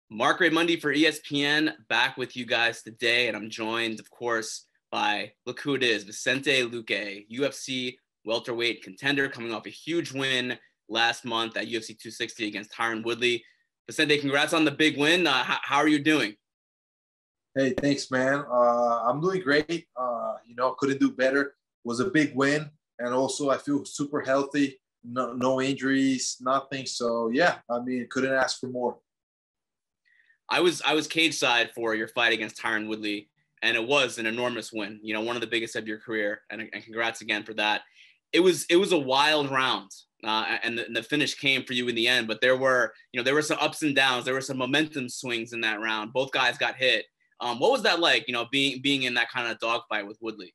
Marc Raimondi for ESPN, back with you guys today, and I'm joined, of course, by, look who it is, Vicente Luque, UFC welterweight contender, coming off a huge win last month at UFC 260 against Tyron Woodley. Vicente, congrats on the big win. How are you doing? Hey, thanks, man. I'm doing great. Couldn't do better. It was a big win, and also I feel super healthy. No injuries, nothing. So yeah, couldn't ask for more. I was cage side for your fight against Tyron Woodley, and it was an enormous win. You know, one of the biggest of your career, and congrats again for that. It was a wild round, and the finish came for you in the end. But there were some ups and downs. There were some momentum swings in that round. Both guys got hit. What was that like? You know, being in that kind of dogfight with Woodley.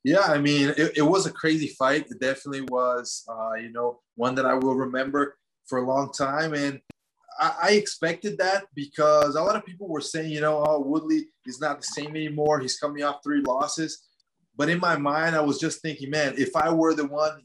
Yeah, it was a crazy fight. It definitely was. One that I will remember for a long time, and I expected that because a lot of people were saying, oh, Woodley is not the same anymore. He's coming off 3 losses. But in my mind, I was just thinking, man, if I were the one,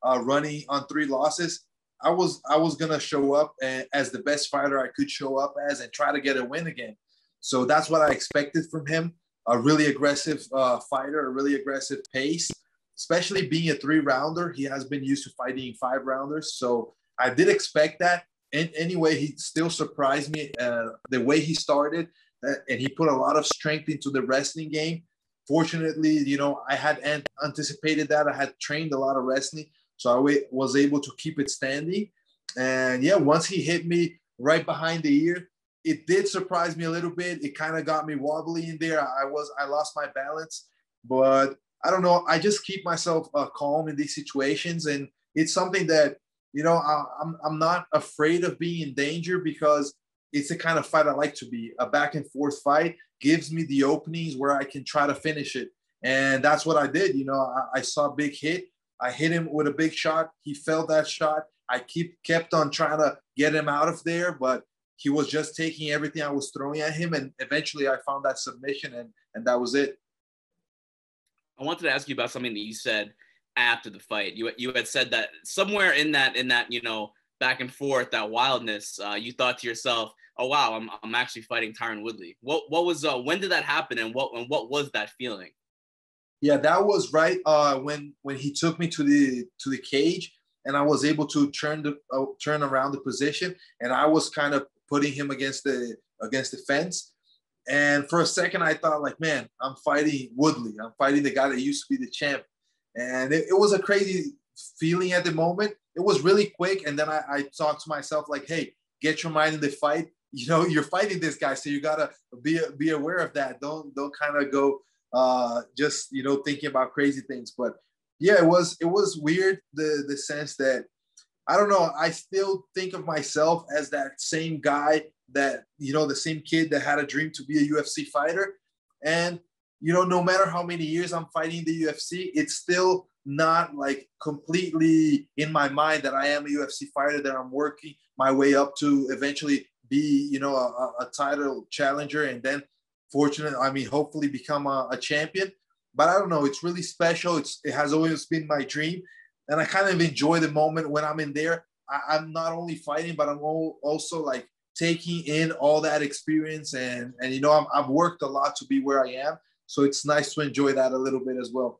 running on 3 losses, I was going to show up as the best fighter I could show up as and try to get a win again. So that's what I expected from him. A really aggressive fighter, a really aggressive pace, especially being a 3-rounder. He has been used to fighting 5-rounders. So I did expect that. And anyway, he still surprised me the way he started, and he put a lot of strength into the wrestling game. Fortunately, I had anticipated that. I had trained a lot of wrestling, so I was able to keep it standing. And yeah, once he hit me right behind the ear, it did surprise me a little bit. It kind of got me wobbly in there. I lost my balance, but I don't know. I just keep myself calm in these situations, and it's something that I'm not afraid of being in danger because it's the kind of fight I like to be. A back and forth fight gives me the openings where I can try to finish it. And that's what I did. I saw a big hit. I hit him with a big shot. He felt that shot. I kept on trying to get him out of there, but he was just taking everything I was throwing at him. And eventually I found that submission, and that was it. I wanted to ask you about something that you said after the fight. You had said that somewhere in that back and forth, that wildness, you thought to yourself, oh wow, I'm actually fighting Tyron Woodley. What was when did that happen, and what was that feeling? Yeah, that was right when he took me to the cage, and I was able to turn around the position, and I was kind of putting him against the fence. And for a second I thought, like, man, I'm fighting Woodley. I'm fighting the guy that used to be the champ. And it was a crazy feeling at the moment. It was really quick. And then I talked to myself like, hey, get your mind in the fight. You're fighting this guy, so you gotta be aware of that. Don't kind of go just thinking about crazy things. But yeah, it was weird, the sense that I don't know. I still think of myself as that same guy that the same kid that had a dream to be a UFC fighter. And no matter how many years I'm fighting the UFC, it's still not like completely in my mind that I am a UFC fighter, that I'm working my way up to eventually be, a title challenger, and then hopefully become a champion. But I don't know. It's really special. It has always been my dream. And I kind of enjoy the moment when I'm in there. I'm not only fighting, but I'm also like taking in all that experience. And I've worked a lot to be where I am. So it's nice to enjoy that a little bit as well.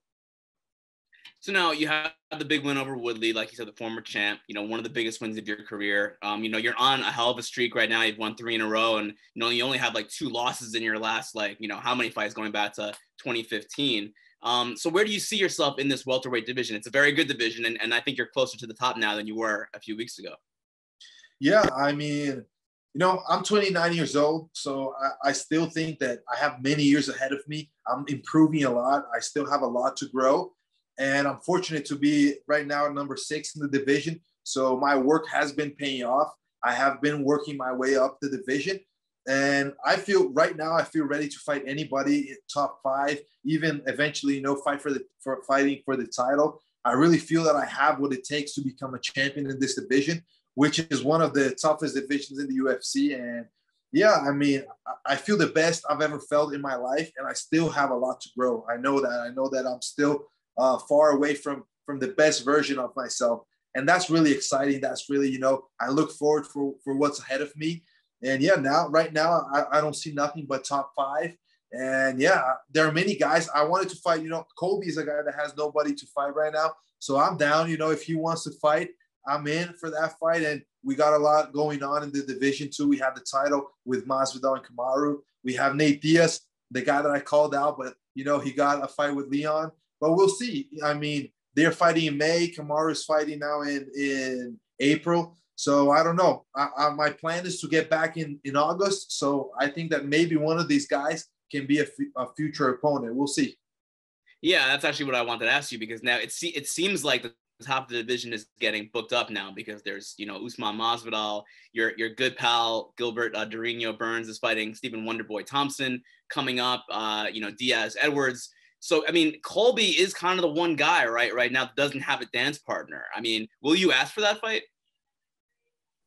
So now you have the big win over Woodley, like you said, the former champ, one of the biggest wins of your career. You're on a hell of a streak right now. You've won 3 in a row, and, you only have like 2 losses in your last, how many fights going back to 2015. So where do you see yourself in this welterweight division? It's a very good division, and I think you're closer to the top now than you were a few weeks ago. Yeah, I'm 29 years old, so I still think that I have many years ahead of me. I'm improving a lot. I still have a lot to grow. And I'm fortunate to be right now number 6 in the division. So my work has been paying off. I have been working my way up the division. And I feel ready to fight anybody in top 5, even eventually, fighting for the title. I really feel that I have what it takes to become a champion in this division, which is one of the toughest divisions in the UFC. And yeah, I feel the best I've ever felt in my life, and I still have a lot to grow. I know that I'm still far away from the best version of myself. And that's really exciting. That's really, I look forward for what's ahead of me. And yeah, right now, I don't see nothing but top 5. And yeah, there are many guys I wanted to fight. Colby is a guy that has nobody to fight right now. So I'm down. If he wants to fight, I'm in for that fight. And we got a lot going on in the division too. We have the title with Masvidal and Kamaru. We have Nate Diaz, the guy that I called out, but he got a fight with Leon. But we'll see. I mean, they're fighting in May. Kamaru is fighting now in April. So I don't know. My plan is to get back in August. So I think that maybe one of these guys can be a future opponent. We'll see. Yeah, that's actually what I wanted to ask you, because now it seems like the top of the division is getting booked up now, because there's, Usman Masvidal, your good pal Gilbert Durinho Burns is fighting Stephen Wonderboy Thompson coming up, Diaz Edwards. So, I mean, Colby is kind of the one guy right now that doesn't have a dance partner. I mean, will you ask for that fight?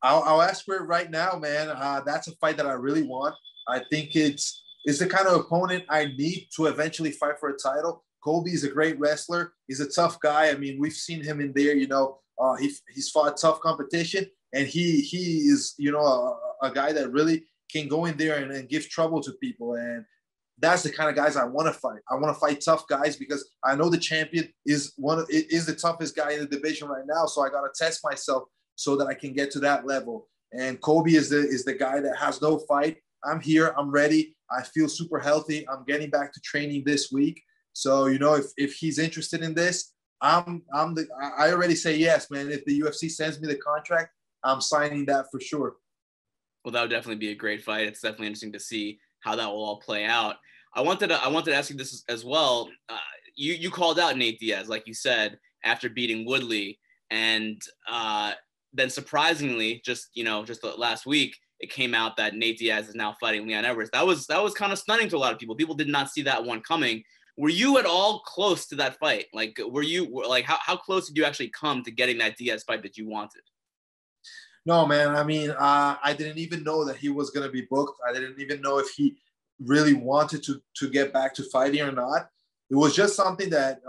I'll ask for it right now, man. That's a fight that I really want. I think it's the kind of opponent I need to eventually fight for a title. Colby is a great wrestler. He's a tough guy. I mean, we've seen him in there. He's fought tough competition, and he is a guy that really can go in there and give trouble to people. And that's the kind of guys I want to fight. I want to fight tough guys because I know the champion is the toughest guy in the division right now. So I got to test myself so that I can get to that level. And Colby is the guy that has no fight. I'm here. I'm ready. I feel super healthy. I'm getting back to training this week. So, if he's interested in this, I already say yes, man. If the UFC sends me the contract, I'm signing that for sure. Well, that would definitely be a great fight. It's definitely interesting to see how that will all play out. I wanted to ask you this as well. You called out Nate Diaz, like you said, after beating Woodley, and then surprisingly, just last week, it came out that Nate Diaz is now fighting Leon Edwards. That was kind of stunning to a lot of people. People did not see that one coming. Were you at all close to that fight? Like, how close did you actually come to getting that Diaz fight that you wanted? No, man. I mean, I didn't even know that he was going to be booked. I didn't even know if he really wanted to get back to fighting or not. It was just something that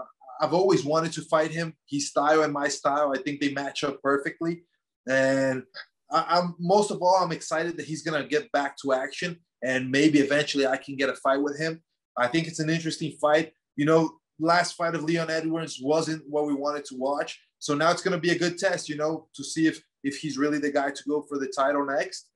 I've always wanted to fight him. His style and my style, I think they match up perfectly. And I'm most of all, I'm excited that he's going to get back to action, and maybe eventually I can get a fight with him. I think it's an interesting fight. Last fight of Leon Edwards wasn't what we wanted to watch. So now it's going to be a good test, to see if he's really the guy to go for the title next.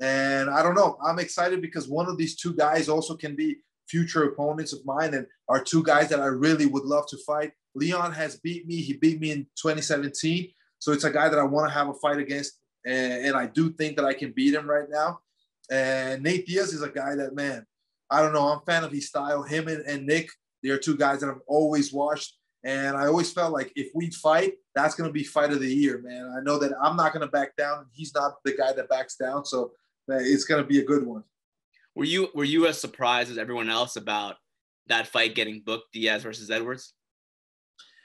And I don't know. I'm excited because one of these two guys also can be future opponents of mine and are two guys that I really would love to fight. Leon has beat me. He beat me in 2017. So it's a guy that I want to have a fight against. And I do think that I can beat him right now. And Nate Diaz is a guy that, man, I don't know. I'm a fan of his style. Him and Nick, they are two guys that I've always watched. And I always felt like if we fight, that's going to be fight of the year, man. I know that I'm not going to back down. He's not the guy that backs down. So it's going to be a good one. Were you as surprised as everyone else about that fight getting booked, Diaz versus Edwards?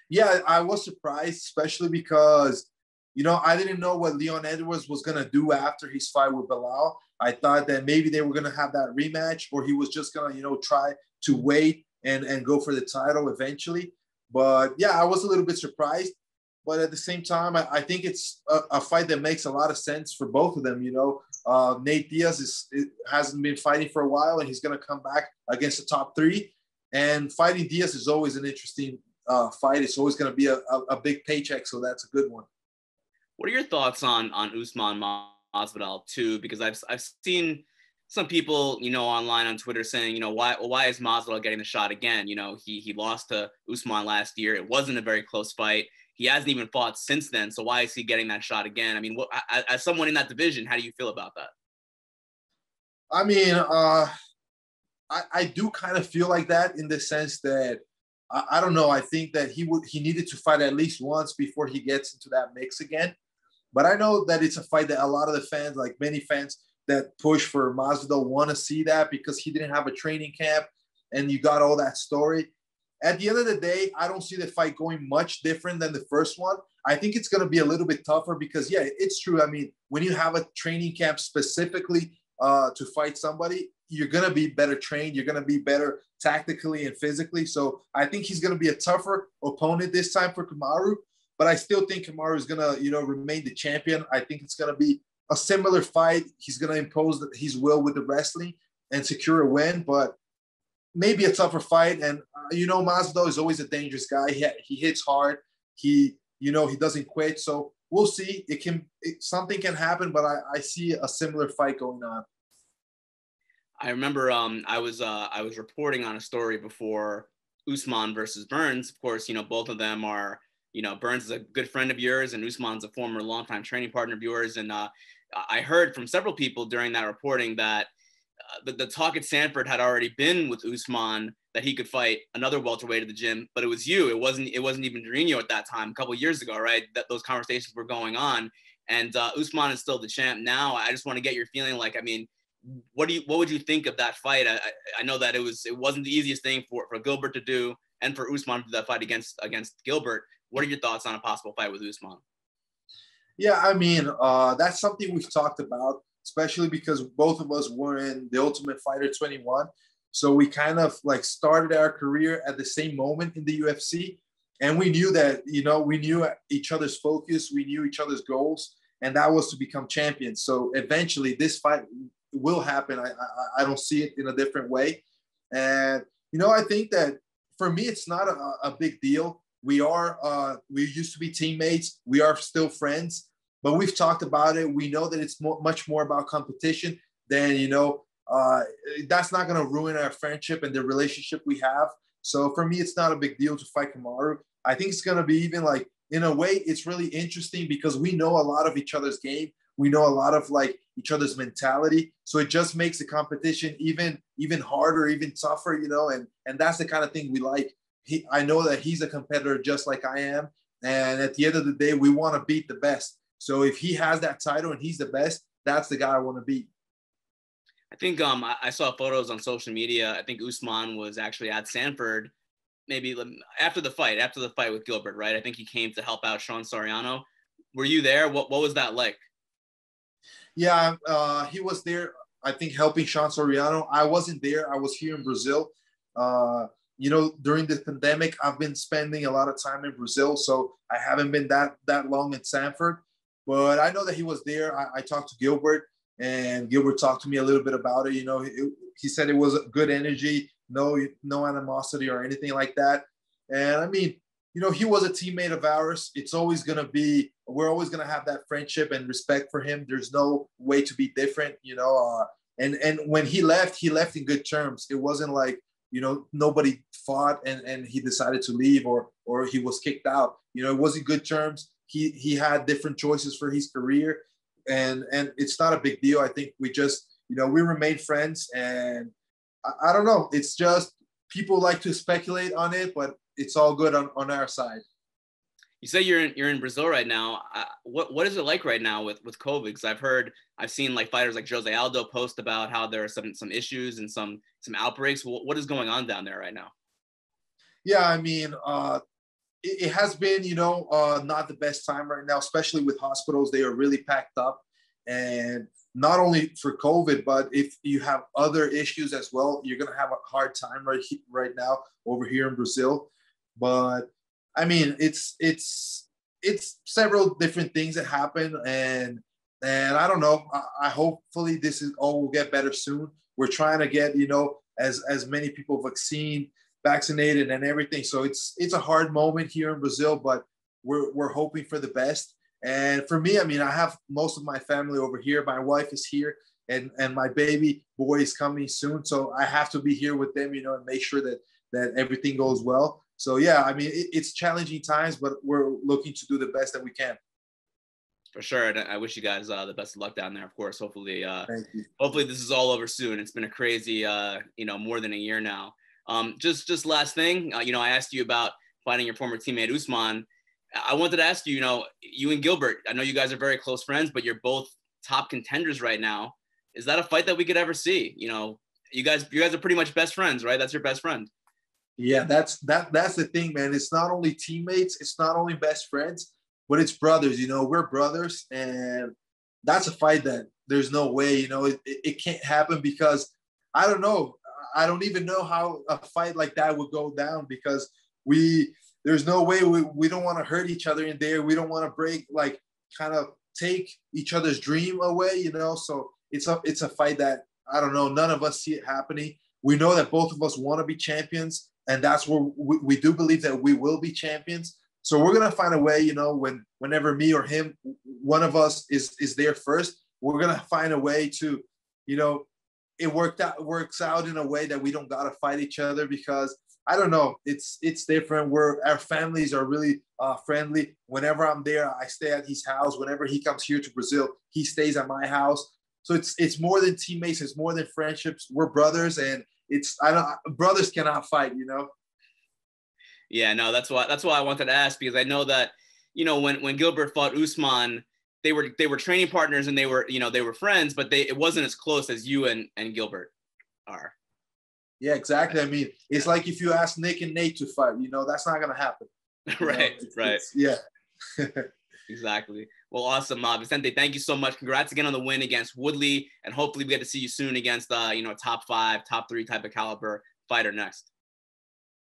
Yeah, I was surprised, especially because, I didn't know what Leon Edwards was going to do after his fight with Bilal. I thought that maybe they were going to have that rematch, or he was just going to, try to wait and go for the title eventually. But yeah, I was a little bit surprised. But at the same time, I think it's a fight that makes a lot of sense for both of them. Nate Diaz hasn't been fighting for a while, and he's going to come back against the top 3. And fighting Diaz is always an interesting fight. It's always going to be a big paycheck, so that's a good one. What are your thoughts on Usman Masvidal too? Because I've seen some people, online on Twitter saying, why is Masvidal getting the shot again? He lost to Usman last year. It wasn't a very close fight. He hasn't even fought since then. So why is he getting that shot again? I mean, as someone in that division, how do you feel about that? I mean, I do kind of feel like that in the sense that I don't know. I think that he needed to fight at least once before he gets into that mix again. But I know that it's a fight that a lot of the fans, like many fans that push for Masvidal, want to see that because he didn't have a training camp and you got all that story. At the end of the day, I don't see the fight going much different than the first one. I think it's going to be a little bit tougher because, yeah, it's true. I mean, when you have a training camp specifically to fight somebody, you're going to be better trained. You're going to be better tactically and physically. So I think he's going to be a tougher opponent this time for Kamaru. But I still think Kamaru is going to, remain the champion. I think it's going to be a similar fight. He's going to impose his will with the wrestling and secure a win, but maybe a tougher fight. And, Masvidal is always a dangerous guy. He hits hard. He doesn't quit. So we'll see. Something can happen, but I see a similar fight going on. I remember I was reporting on a story before Usman versus Burns. Of course, both of them are, Burns is a good friend of yours and Usman's a former longtime training partner of yours. And I heard from several people during that reporting that the talk at Sanford had already been with Usman that he could fight another welterweight at the gym, but it was you. It wasn't even Dorino at that time, a couple of years ago, right? That those conversations were going on, and Usman is still the champ now. I just want to get your feeling. Like, I mean, what would you think of that fight? I know that it wasn't the easiest thing for Gilbert to do, and for Usman to do that fight against Gilbert. What are your thoughts on a possible fight with Usman? Yeah, I mean, that's something we've talked about, especially because both of us were in the Ultimate Fighter 21. So we kind of like started our career at the same moment in the UFC. And we knew that, we knew each other's focus, we knew each other's goals, and that was to become champions. So eventually this fight will happen. I don't see it in a different way. And, I think that for me, it's not a big deal. We used to be teammates. We are still friends, but we've talked about it. We know that it's much more about competition than, that's not going to ruin our friendship and the relationship we have. So for me, it's not a big deal to fight Kamaru. I think it's going to be even like, in a way, it's really interesting because we know a lot of each other's game. We know a lot of like each other's mentality. So it just makes the competition even harder, even tougher, and that's the kind of thing we like. I know that he's a competitor just like I am. And at the end of the day, we want to beat the best. So if he has that title and he's the best, that's the guy I want to beat. I think I saw photos on social media. I think Usman was actually at Sanford maybe after the fight with Gilbert, right? I think he came to help out Sean Soriano. Were you there? What was that like? Yeah, he was there, I think, helping Sean Soriano. I wasn't there. I was here in Brazil. During the pandemic, I've been spending a lot of time in Brazil, so I haven't been that long in Sanford. But I know that he was there. I talked to Gilbert, and Gilbert talked to me a little bit about it. He said it was a good energy, no animosity or anything like that. And I mean, he was a teammate of ours. It's always going to be, we're always going to have that friendship and respect for him. There's no way to be different, and when he left in good terms. It wasn't like, nobody fought and he decided to leave or he was kicked out. It was in good terms. He had different choices for his career, and it's not a big deal. I think we just, we remained friends, and I don't know. It's just people like to speculate on it, but it's all good on our side. You say you're in Brazil right now. What is it like right now with COVID? Because I've seen like fighters like Jose Aldo post about how there are some issues and some outbreaks. What is going on down there right now? Yeah, I mean, it has been, not the best time right now, especially with hospitals. They are really packed up, and not only for COVID, but if you have other issues as well, you're going to have a hard time right now over here in Brazil. But I mean, it's several different things that happen, and I don't know. I hopefully this is all will get better soon. We're trying to get, as many people vaccinated and everything. So it's a hard moment here in Brazil, but we're hoping for the best. And for me, I mean, I have most of my family over here. My wife is here, and my baby boy is coming soon. So I have to be here with them, and make sure that everything goes well. So yeah, I mean, it's challenging times, but we're looking to do the best that we can. For sure. And I wish you guys the best of luck down there, of course. Hopefully, Thank you. Hopefully this is all over soon. It's been a crazy, more than a year now. Just last thing, I asked you about fighting your former teammate Usman. I wanted to ask you, you and Gilbert, I know you guys are very close friends, but you're both top contenders right now. Is that a fight that we could ever see? You guys are pretty much best friends, right? That's your best friend. Yeah, that's the thing, man. It's not only teammates, it's not only best friends, but it's brothers. We're brothers, and that's a fight that there's no way, it can't happen because I don't know. I don't even know how a fight like that would go down because there's no way we don't want to hurt each other in there. We don't want to break like kind of take each other's dream away, you know. So it's a fight that, I don't know, none of us see it happening. We know that both of us want to be champions, and that's where we do believe that we will be champions. So we're gonna find a way, you know, whenever me or him, one of us is there first, we're gonna find a way to, you know, it works out in a way that we don't gotta fight each other, because I don't know, it's different. Our families are really friendly. Whenever I'm there, I stay at his house. Whenever he comes here to Brazil, he stays at my house. So it's more than teammates. It's more than friendships. We're brothers, and brothers cannot fight, you know. Yeah, no, that's why I wanted to ask, because I know that, you know, when Gilbert fought Usman, they were training partners, and they were friends, but it wasn't as close as you and Gilbert are. Yeah, exactly. I mean, it's like if you ask Nick and Nate to fight, you know, that's not gonna happen. Right. Yeah. Exactly. Well, awesome, Vicente. Thank you so much. Congrats again on the win against Woodley, and hopefully we get to see you soon against a top 5, top 3 type of caliber fighter next.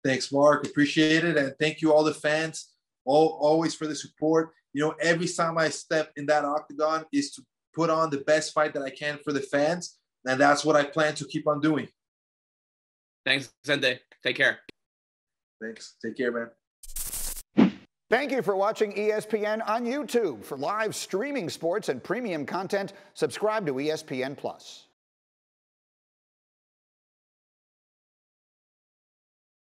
Thanks, Mark. Appreciate it, and thank you all the fans, always for the support. You know, every time I step in that octagon is to put on the best fight that I can for the fans, and that's what I plan to keep on doing. Thanks, Vicente. Take care. Thanks. Take care, man. Thank you for watching ESPN on YouTube. For live streaming sports and premium content, subscribe to ESPN+.